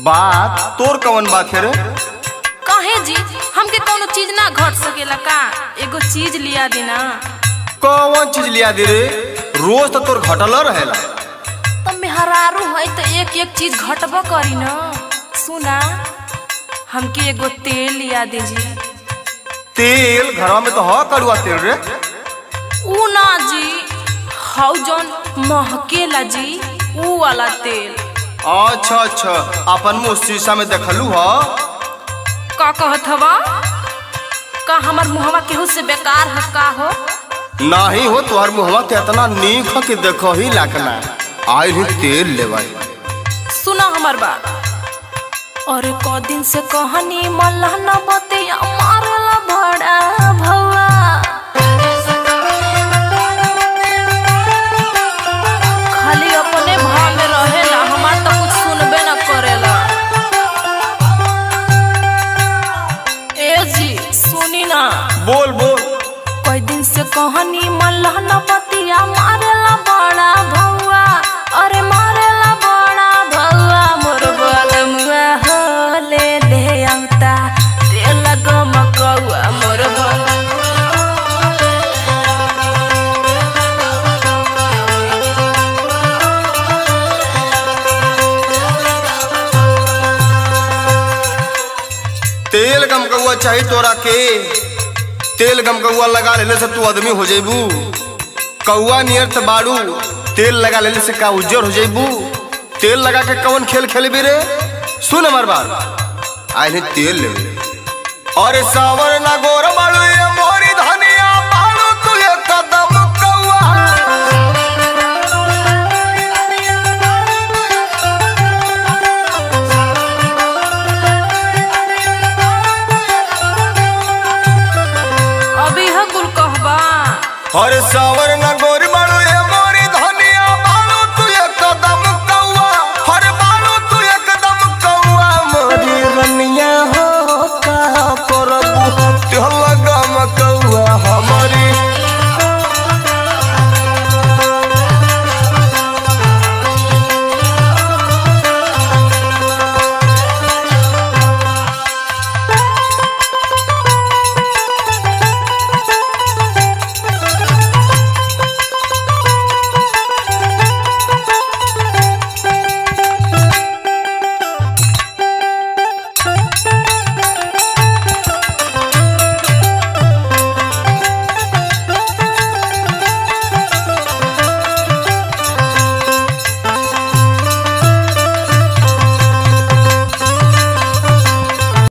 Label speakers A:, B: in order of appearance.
A: बात तोर कवन बात है रे?
B: कहे जी हमके कोनो चीज ना घट सकेला का? एगो चीज लिया देना।
A: कौन चीज लिया दे रे? रोज तो तोर घटल रहेला।
B: तो मेहरारू है तो एक एक चीज घटबा करी न। सुना हमके एगो तेल लिया दीजिए।
A: तेल घरवा में तो ह कड़ुआ तेल रे।
B: ऊ ना जी, हाउ जौन महकेला जी, ऊ वाला तेल।
A: अच्छा अच्छा, अपन मुँह शीशा में देखलू ह?
B: का कहत हवा? का हमार मुहवा केहू से बेकार है का हो?
A: नहीं हो, तुहार मुहवा ते इतना नीक ह कि देखो ही लाकना। आइल ही तेल लेवाई।
B: सुना हमार बात। और को दिन से कहनी मल्ला न बतिया मारला बड़ा भौआ। खाली अपने भाव में रहेला, हमार तो कुछ सुनबे न करेला। ए जी सुनी ना।
A: बोल बोल।
B: कोई दिन से कहनी मल्ला न बतिया मारला बड़ा भौआ। अरे मारला बड़ा भौआ, मोर बलमुआ हो ले ले आउता तेल गमकौआ मोर
A: तेल गमकौआ चाहिए तोरा के? तेल गमकौआ लगा लेने से तू आदमी हो जेबू? कौआ नियर त बाड़ू, तेल लगा लेने से का उज्जर हो जेबू? तेल लगा के कौन खेल खेलबी रे? सुन हमार बात। आइले तेल ले। अरे सावर ना गोर बाड़ू ये मोरी धनिया बाड़ू तू ये कदम कौआ।
B: अभी ह कुल कहबा।
A: अरे सावर